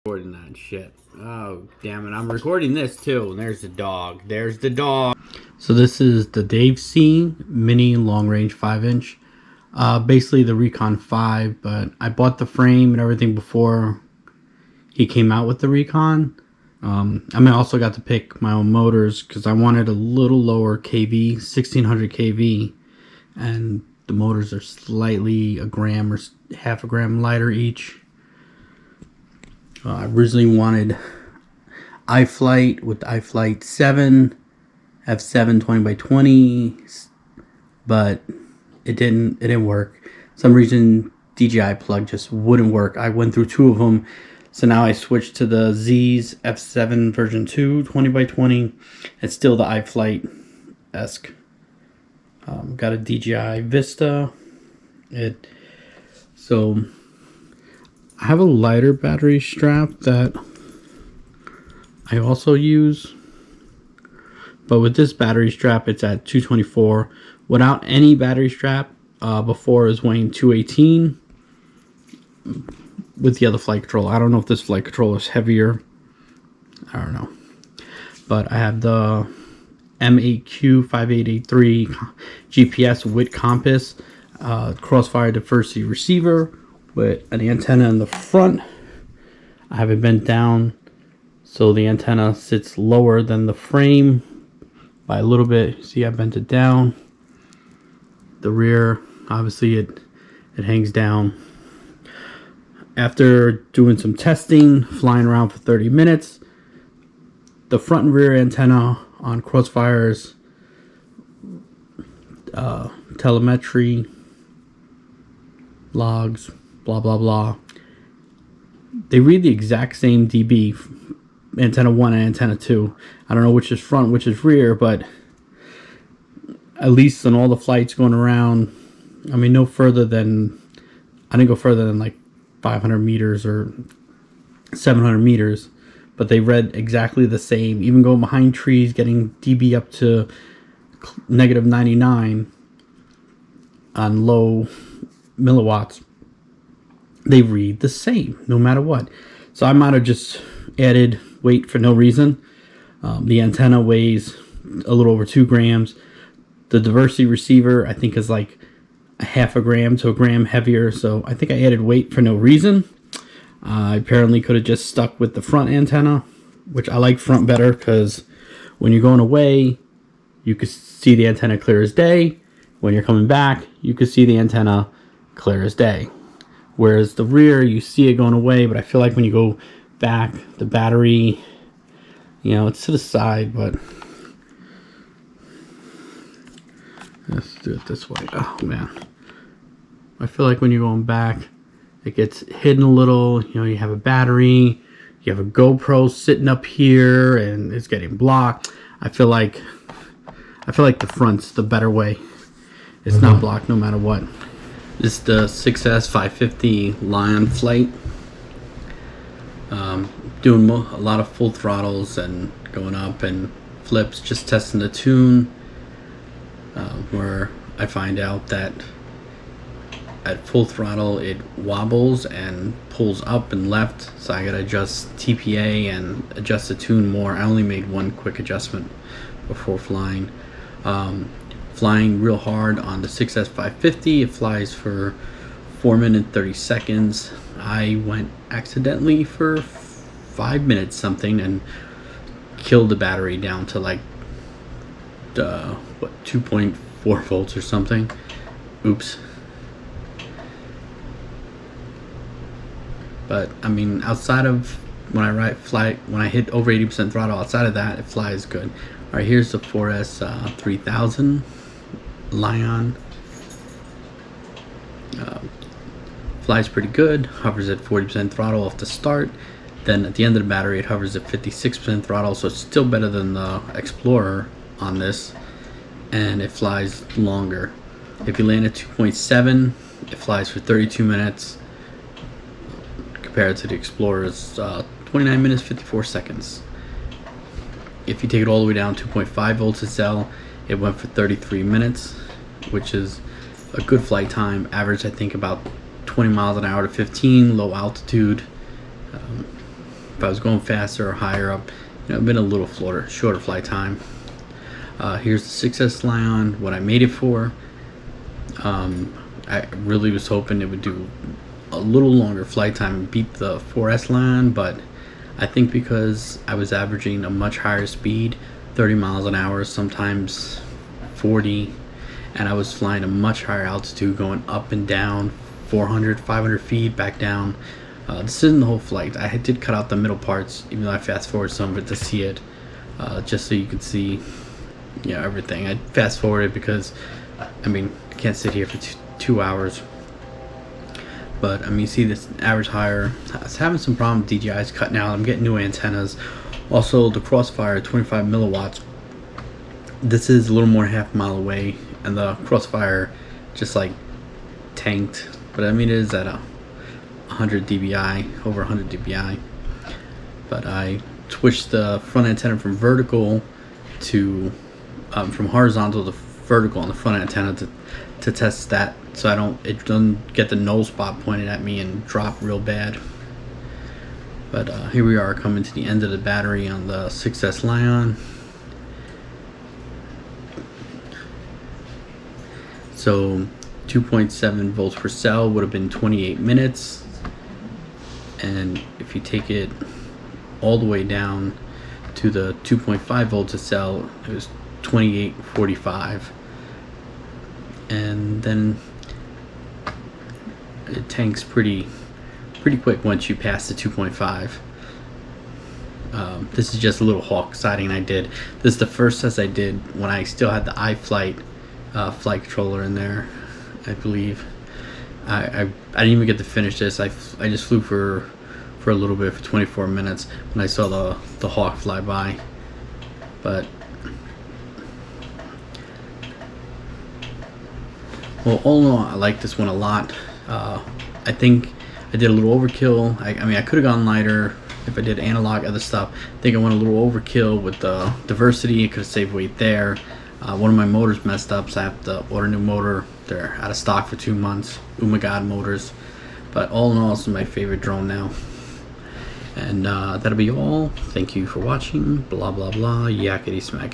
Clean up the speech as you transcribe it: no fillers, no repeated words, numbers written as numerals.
Recording that shit. Oh, damn it. I'm recording this too. And there's the dog. There's the dog. So this is the Dave C mini long range 5-inch. Basically the Rekon5, but I bought the frame and everything before he came out with the Rekon. I also got to pick my own motors because I wanted a little lower KV, 1600 KV, and the motors are slightly a gram or half a gram lighter each. I originally wanted iFlight with the iFlight 7 F7 20x20, but it didn't work. For some reason DJI plug just wouldn't work. I went through two of them, so now I switched to the Zeez F7 version 2 20x20. It's still the iFlight-esque. Got a DJI Vista. So I have a lighter battery strap that I also use, but with this battery strap it's at 224. Without any battery strap, before it was weighing 218 with the other flight controller. I don't know if this flight controller is heavier, I don't know, but I have the M8Q5883 GPS with compass, Crossfire diversity receiver with an antenna in the front. I have it bent down so the antenna sits lower than the frame by a little bit. See, I bent it down. The rear, obviously it hangs down. After doing some testing, flying around for 30 minutes, the front and rear antenna on Crossfire's telemetry logs, blah blah blah, they read the exact same dB, antenna 1 and antenna 2. I don't know which is front, which is rear, but at least on all the flights going around, I mean, no further than, I didn't go further than like 500 meters or 700 meters, but they read exactly the same. Even going behind trees, getting dB up to negative 99 on low milliwatts, they read the same no matter what. So I might have just added weight for no reason. The antenna weighs a little over 2 grams. The diversity receiver I think is like a half a gram to a gram heavier, so I think I added weight for no reason. I apparently could have just stuck with the front antenna, which I like front better because when you're going away you can see the antenna clear as day. When you're coming back you can see the antenna clear as day. Whereas the rear, you see it going away, but I feel like when you go back, the battery, you know, it's to the side, but let's do it this way. Oh man, I feel like when you're going back, it gets hidden a little. You know, you have a battery, you have a GoPro sitting up here, and it's getting blocked. I feel like the front's the better way. It's not blocked no matter what. This is the Succex 550 Lion flight. Doing a lot of full throttles and going up and flips, just testing the tune, where I find out that at full throttle it wobbles and pulls up and left, so I gotta adjust TPA and adjust the tune more. I only made one quick adjustment before flying. Flying real hard on the Succex 550. It flies for 4 minutes 30 seconds. I went accidentally for 5 minutes something and killed the battery down to like 2.4 volts or something. Oops. But I mean, outside of when I hit over 80% throttle, outside of that it flies good. All right, here's the 4S 3000 Lion. Flies pretty good, hovers at 40% throttle off the start. Then at the end of the battery it hovers at 56% throttle, so it's still better than the Explorer on this, and it flies longer. If you land at 2.7, it flies for 32 minutes compared to the Explorer's 29 minutes 54 seconds. If you take it all the way down, 2.5 volts a cell, it went for 33 minutes, which is a good flight time. Average I think about 20 miles an hour to 15, low altitude. if I was going faster or higher up, you know, it'd been a little shorter flight time. Here's the Succex Lion, what I made it for. I really was hoping it would do a little longer flight time and beat the 4S Lion, but I think because I was averaging a much higher speed, 30 miles an hour, sometimes 40, and I was flying a much higher altitude, going up and down 400, 500 feet back down. This isn't the whole flight. I did cut out the middle parts, even though I fast forward some of it to see it, just so you could see, you know, everything. I fast forwarded because, I mean, I can't sit here for 2 hours. But I mean, you see this average higher. I was having some problem with DJI's cutting out. I'm getting new antennas. Also, the Crossfire 25 milliwatts. This is a little more than half a mile away, and the Crossfire just like tanked. But I mean, it is at a 100 dBi, over 100 dBi. But I switched the front antenna from vertical to from horizontal to vertical on the front antenna to test that, so it doesn't get the null spot pointed at me and drop real bad. But here we are coming to the end of the battery on the Succex Lion. So 2.7 volts per cell would have been 28 minutes, and if you take it all the way down to the 2.5 volts a cell, it was 28.45, and then it tanks pretty quick once you pass the 2.5. This is just a little hawk sighting I did. This is the first test I did when I still had the iFlight flight controller in there, I believe. I didn't even get to finish this. I just flew for a little bit, for 24 minutes, when I saw the hawk fly by. But well, all in all, I like this one a lot. I think I did a little overkill. I mean, I could have gone lighter if I did analog, other stuff. I think I went a little overkill with the diversity. I could have saved weight there. One of my motors messed up, so I have to order a new motor. They're out of stock for 2 months. Ummagawd motors. But all in all, this is my favorite drone now. And that'll be all. Thank you for watching. Blah, blah, blah. Yakety smack.